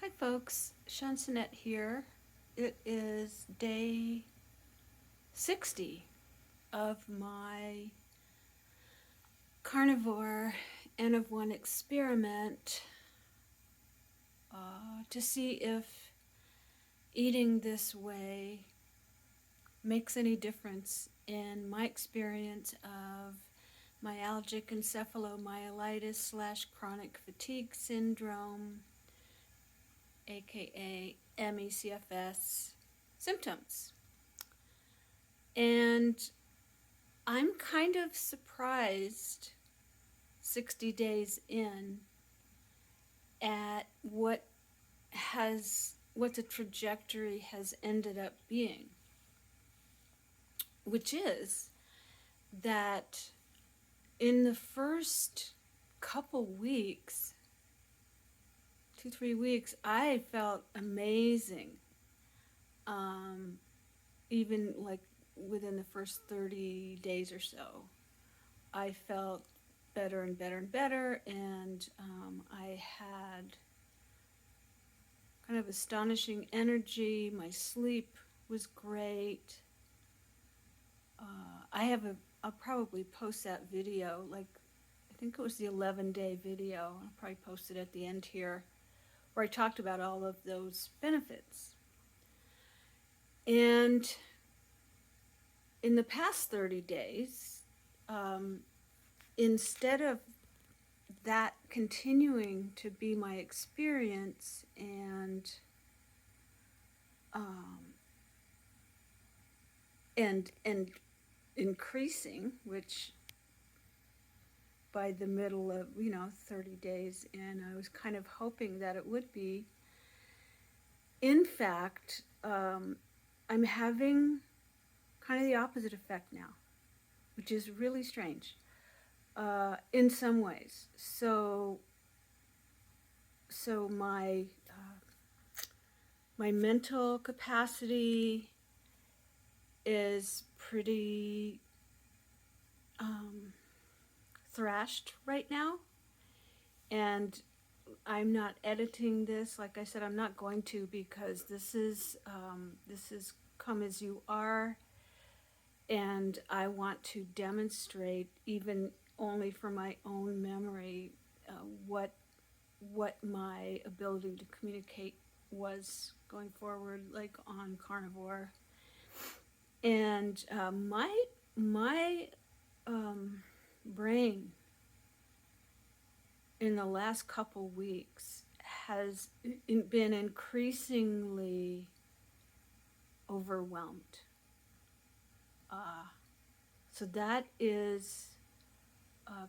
Hi folks, Shansanette here. It is day 60 of my carnivore N of 1 experiment to see if eating this way makes any difference in my experience of myalgic encephalomyelitis slash chronic fatigue syndrome, aka MECFS symptoms. And I'm kind of surprised 60 days in at what the trajectory has ended up being, which is that in the first couple weeks, 2-3 weeks, I felt amazing. Even like within the first 30 days or so, I felt better and better and better, and I had kind of astonishing energy. My sleep was great. I'll probably post that video, like I think it was the 11-day video. I'll probably post it at the end here, where I talked about all of those benefits. And in the past 30 days, instead of that continuing to be my experience and increasing, which by the middle of 30 days in, I was kind of hoping that it would be. In fact, I'm having kind of the opposite effect now, which is really strange in some ways. So my mental capacity is pretty thrashed right now, and I'm not editing this. Like I said, I'm not going to, because this is come as you are, and I want to demonstrate, even only for my own memory, what my ability to communicate was going forward, like on Carnivore. And my brain in the last couple weeks has been increasingly overwhelmed. So that is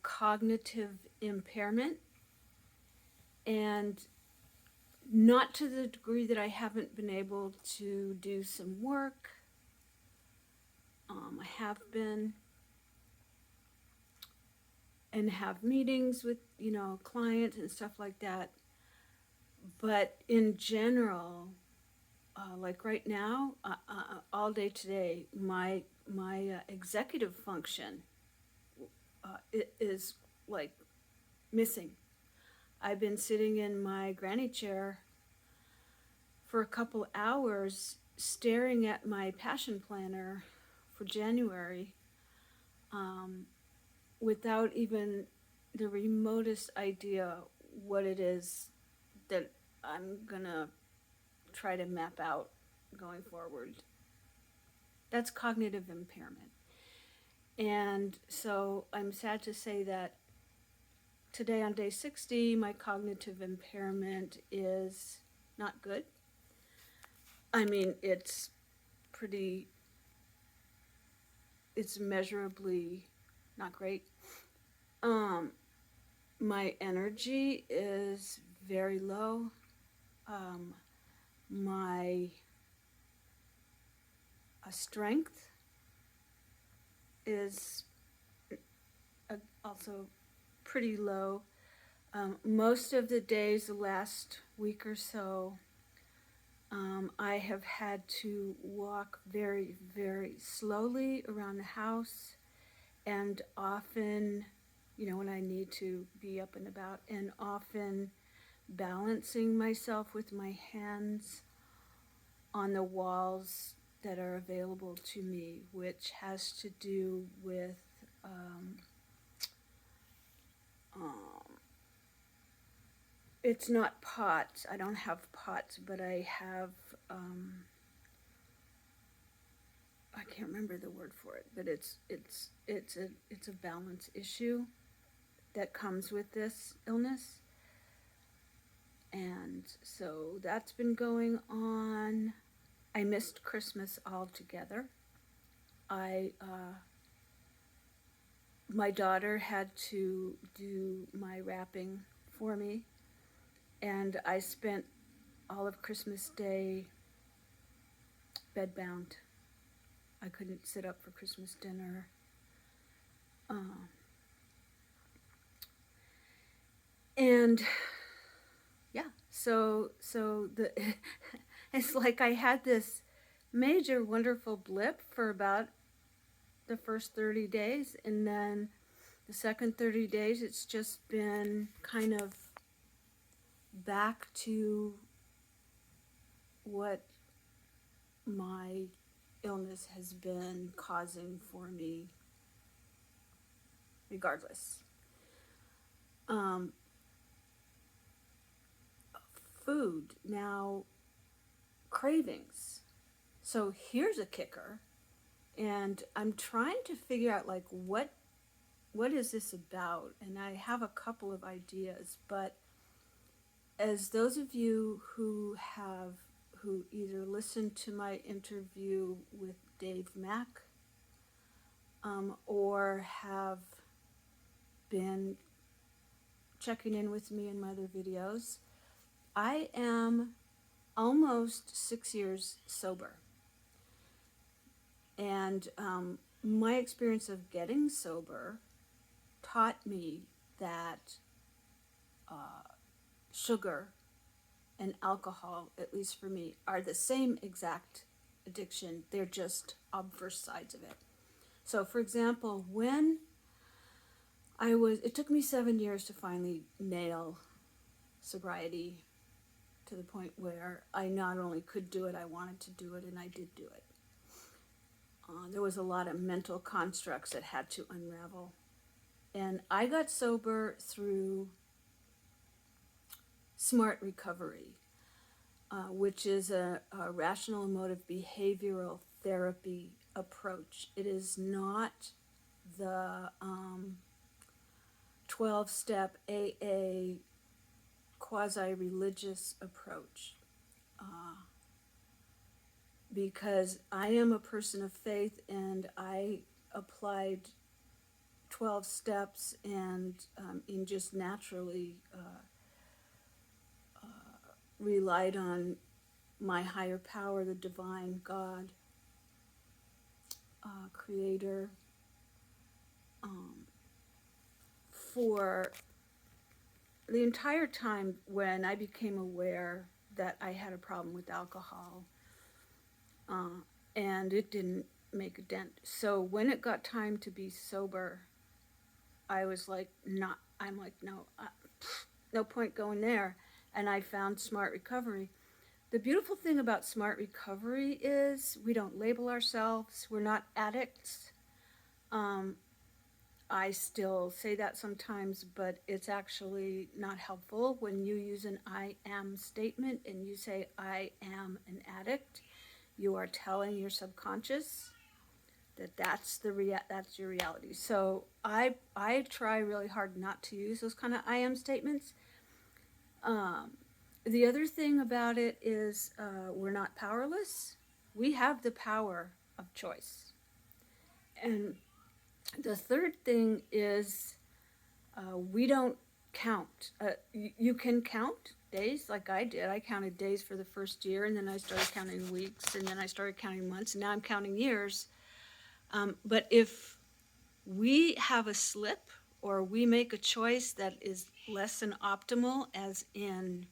cognitive impairment, and not to the degree that I haven't been able to do some work. I have been, and have meetings with clients and stuff like that, but in general, like right now, all day today, my executive function is like missing. I've been sitting in my granny chair for a couple hours staring at my passion planner for January, without even the remotest idea what it is that I'm gonna try to map out going forward. That's cognitive impairment. And so I'm sad to say that today on day 60, my cognitive impairment is not good. I mean, it's measurably not great. My energy is very low. My strength is also pretty low. Most of the days, the last week or so, I have had to walk very, very slowly around the house, and often, when I need to be up and about, and often balancing myself with my hands on the walls that are available to me, which has to do with um, it's not pots. I don't have pots, but I have, I can't remember the word for it, but it's a balance issue that comes with this illness. And so that's been going on. I missed Christmas altogether. My daughter had to do my wrapping for me, and I spent all of Christmas Day bedbound. I couldn't sit up for Christmas dinner. And yeah, so the it's like I had this major wonderful blip for about the first 30 days, and then the second 30 days it's just been kind of back to what my illness has been causing for me regardless. Food, now cravings. So here's a kicker, and I'm trying to figure out like what is this about, and I have a couple of ideas, but as those of you who either listened to my interview with Dave Mack or have been checking in with me in my other videos, I am almost 6 years sober. And my experience of getting sober taught me that sugar and alcohol, at least for me, are the same exact addiction. They're just obverse sides of it. So, for example, when it took me 7 years to finally nail sobriety to the point where I not only could do it, I wanted to do it, and I did do it. There was a lot of mental constructs that had to unravel. And I got sober through SMART recovery, which is a rational emotive behavioral therapy approach. It is not the 12-step AA quasi-religious approach, because I am a person of faith, and I applied 12 steps and just naturally relied on my higher power, the divine God, creator, for the entire time when I became aware that I had a problem with alcohol, and it didn't make a dent. So when it got time to be sober, I was like, no, no point going there. And I found SMART recovery. The beautiful thing about SMART recovery is we don't label ourselves. We're not addicts. I still say that sometimes, but it's actually not helpful when you use an I am statement and you say I am an addict. You are telling your subconscious that that's your reality. So I try really hard not to use those kind of I am statements. The other thing about it is we're not powerless. We have the power of choice. And the third thing is we don't count. You can count days like I did. I counted days for the first year, and then I started counting weeks, and then I started counting months, and now I'm counting years. But if we have a slip or we make a choice that is less than optimal, as in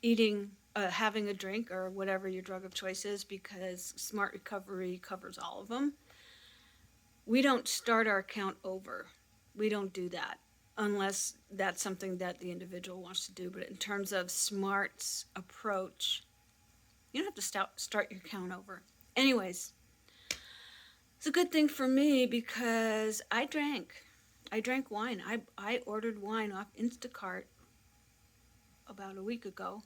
eating, having a drink, or whatever your drug of choice is, because SMART recovery covers all of them, we don't start our count over. We don't do that. unless that's something that the individual wants to do. But in terms of Smart's approach, you don't have to start your count over. Anyways, it's a good thing for me because I drank wine. I ordered wine off Instacart about a week ago,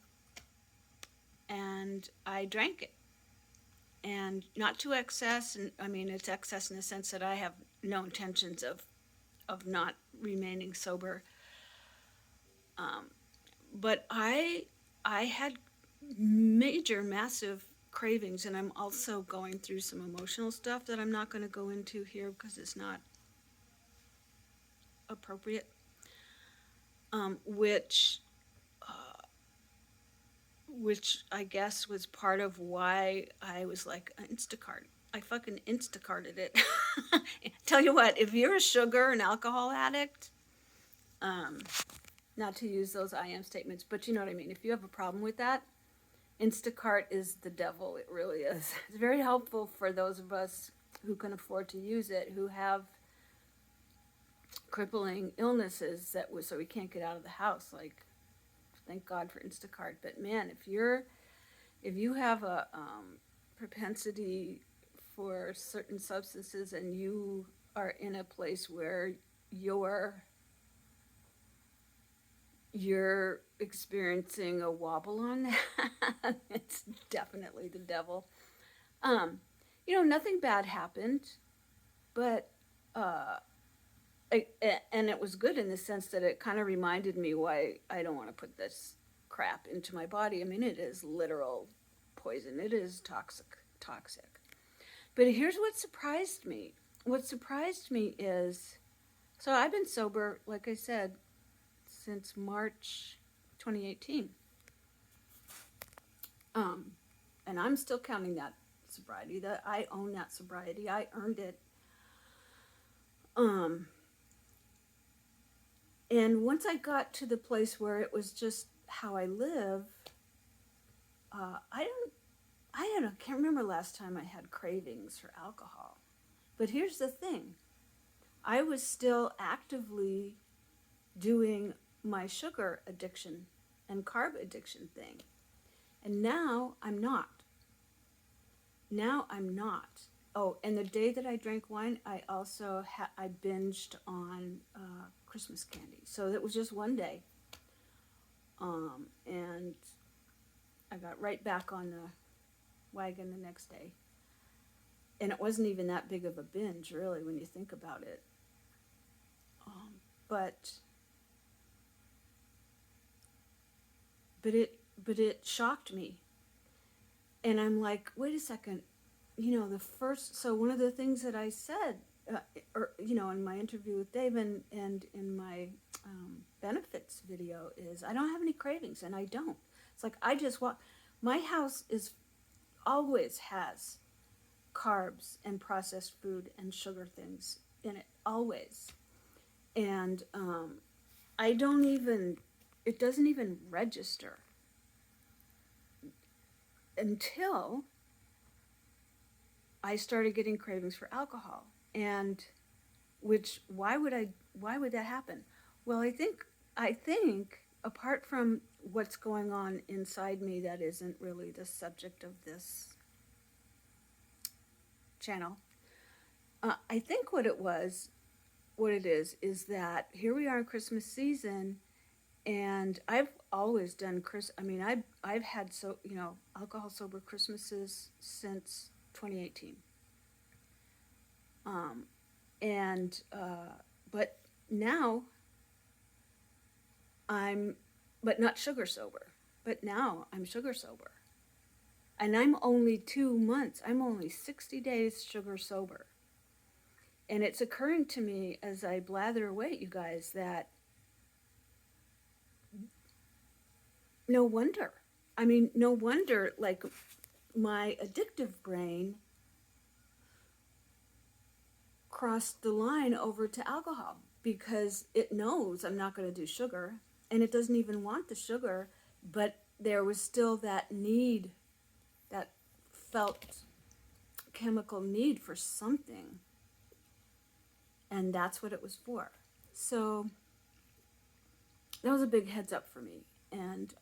and I drank it. And not to excess, and I mean it's excess in the sense that I have no intentions of not remaining sober. But I had major, massive cravings, and I'm also going through some emotional stuff that I'm not going to go into here because it's not appropriate. Which I guess was part of why I was like, Instacart. I fucking Instacarted it. Tell you what, if you're a sugar and alcohol addict, not to use those I am statements, but you know what I mean. If you have a problem with that, Instacart is the devil. It really is. It's very helpful for those of us who can afford to use it, who have crippling illnesses so we can't get out of the house. Like, thank God for Instacart. But man, if you have a propensity for certain substances and you are in a place where you're experiencing a wobble on that, it's definitely the devil. Nothing bad happened, but and it was good in the sense that it kind of reminded me why I don't want to put this crap into my body. I mean, it is literal poison. It is toxic. But here's what surprised me. What surprised me is, so I've been sober, like I said, since March 2018. And I'm still counting that sobriety. That I own that sobriety. I earned it. And once I got to the place where it was just how I live, I can't remember last time I had cravings for alcohol. But here's the thing. I was still actively doing my sugar addiction and carb addiction thing. And now I'm not. Oh, and the day that I drank wine, I also I binged on Christmas candy. So it was just one day. And I got right back on the wagon the next day. And it wasn't even that big of a binge, really, when you think about it. But it shocked me. And I'm like, wait a second. So one of the things that I said, in my interview with Dave and in my benefits video is, I don't have any cravings, and I don't. It's like, I just want, my house always has carbs and processed food and sugar things in it, always. And it doesn't even register until I started getting cravings for alcohol. And why would that happen? Well, I think apart from what's going on inside me that isn't really the subject of this channel, I think what it is that here we are in Christmas season, and I've always done I've had alcohol sober Christmases since 2018. But now but not sugar sober. But now I'm sugar sober. And I'm only 2 months, I'm only 60 days sugar sober. And it's occurring to me as I blather away, you guys, that no wonder, like, my addictive brain crossed the line over to alcohol because it knows I'm not going to do sugar, and it doesn't even want the sugar, but there was still that need, that felt chemical need for something, and that's what it was for. So that was a big heads up for me. And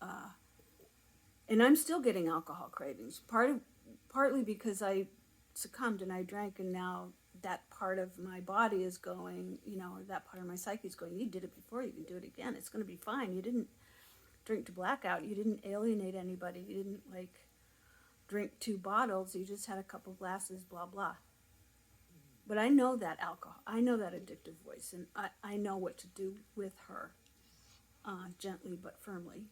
I'm still getting alcohol cravings, partly because I succumbed and I drank, and now that part of my body is going, or that part of my psyche is going, you did it before, you can do it again, it's going to be fine. You didn't drink to blackout, you didn't alienate anybody, you didn't drink 2 bottles, you just had a couple glasses, blah blah. But I know that alcohol, I know that addictive voice, and I know what to do with her, gently but firmly.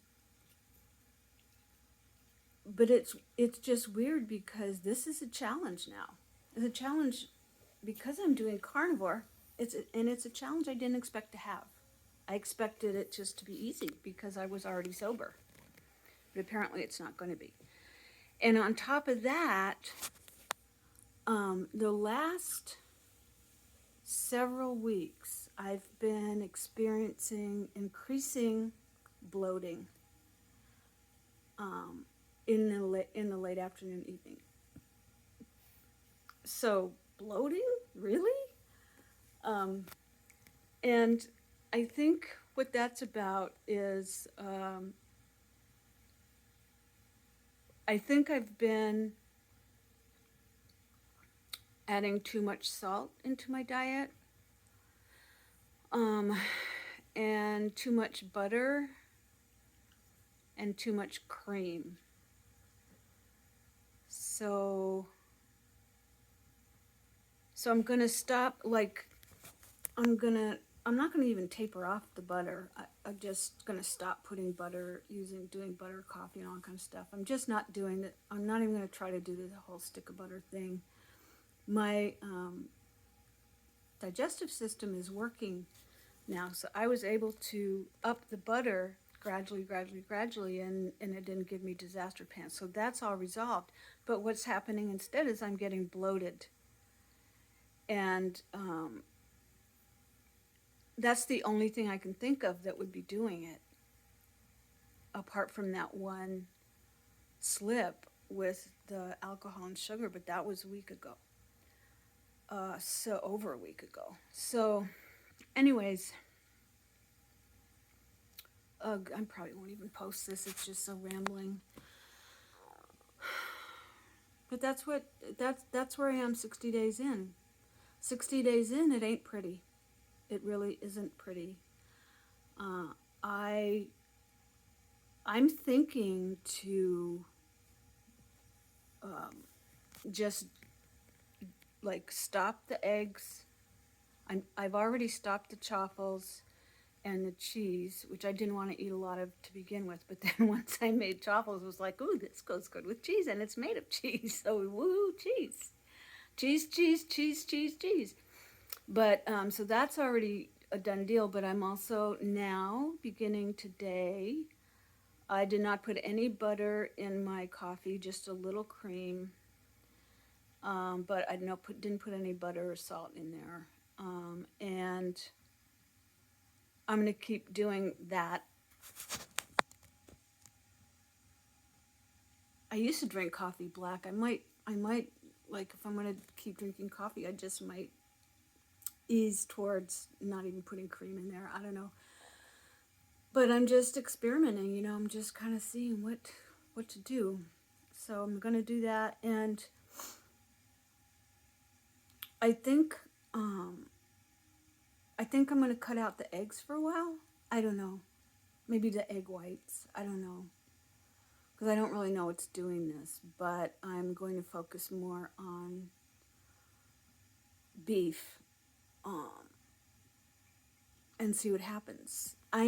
But it's just weird because this is a challenge now. It's a challenge because I'm doing carnivore. It's a challenge I didn't expect to have. I expected it just to be easy because I was already sober. But apparently it's not going to be. And on top of that, the last several weeks I've been experiencing increasing bloating. In the late afternoon, evening. So bloating, really? And I think what that's about is I think I've been adding too much salt into my diet, and too much butter, and too much cream. So I'm gonna stop, I'm not gonna even taper off the butter. I'm just gonna stop putting butter, doing butter coffee and all that kind of stuff. I'm just not doing it. I'm not even gonna try to do the whole stick of butter thing. My digestive system is working now, so I was able to up the butter gradually, and it didn't give me disaster pants. So that's all resolved. But what's happening instead is I'm getting bloated. And that's the only thing I can think of that would be doing it, apart from that one slip with the alcohol and sugar, but that was a week ago. So over a week ago. So anyways, I probably won't even post this. It's just so rambling. But that's where I am 60 days in. 60 days in, it ain't pretty. It really isn't pretty. I'm thinking to just stop the eggs. I've already stopped the chaffles and the cheese, which I didn't want to eat a lot of to begin with. But then once I made chaffles, it was like, ooh, this goes good with cheese, and it's made of cheese. So woo, cheese. Cheese. But so that's already a done deal. But I'm also now beginning today. I did not put any butter in my coffee, just a little cream. But I didn't put any butter or salt in there. And I'm going to keep doing that. I used to drink coffee black. I might if I'm going to keep drinking coffee, I just might ease towards not even putting cream in there. I don't know. But I'm just experimenting, I'm just kind of seeing what to do. So I'm going to do that. And I think I'm going to cut out the eggs for a while. I don't know. Maybe the egg whites. I don't know. Because I don't really know what's doing this. But I'm going to focus more on beef and see what happens. I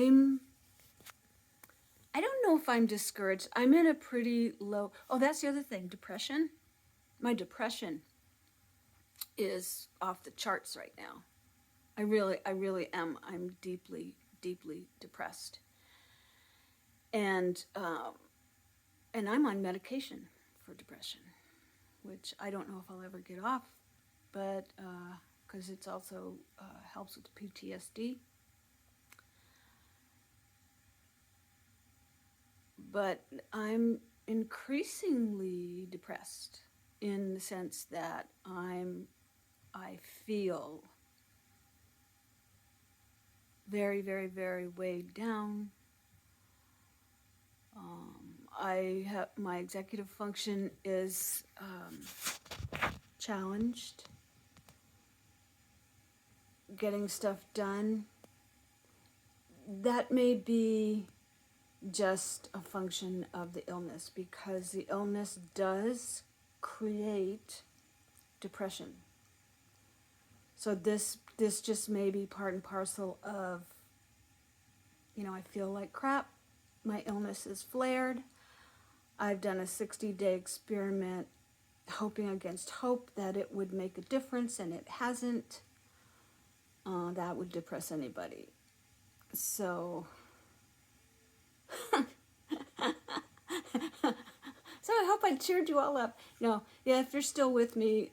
don't know if I'm discouraged. I'm in a pretty low... Oh, that's the other thing. Depression. My depression is off the charts right now. I really am. I'm deeply depressed. And I'm on medication for depression, which I don't know if I'll ever get off, but because it's also helps with PTSD. But I'm increasingly depressed in the sense that I feel very, very, very weighed down. my executive function is challenged. Getting stuff done, that may be just a function of the illness, because the illness does create depression. So this just may be part and parcel of, I feel like crap, my illness is flared, I've done a 60-day experiment hoping against hope that it would make a difference, and it hasn't. That would depress anybody. So, so I hope I cheered you all up. Yeah, if you're still with me,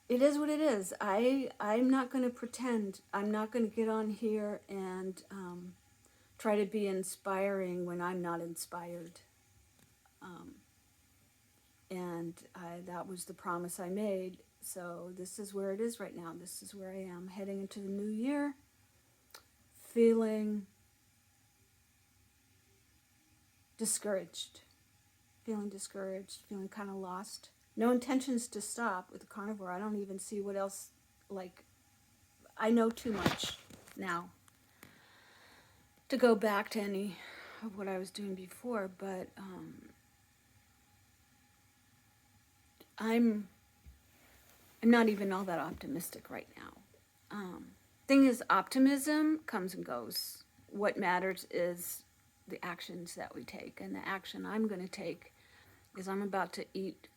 it is what it is. I'm not going to pretend. I'm not going to get on here and try to be inspiring when I'm not inspired. And that was the promise I made. So this is where it is right now. This is where I am heading into the new year, feeling discouraged, feeling kind of lost. No intentions to stop with the carnivore. I don't even see what else, I know too much now to go back to any of what I was doing before, but I'm not even all that optimistic right now. Thing is, optimism comes and goes. What matters is the actions that we take, and the action I'm going to take is I'm about to eat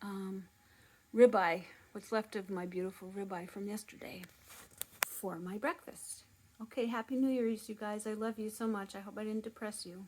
ribeye, what's left of my beautiful ribeye from yesterday, for my breakfast. Okay, Happy New Year's, you guys. I love you so much. I hope I didn't depress you.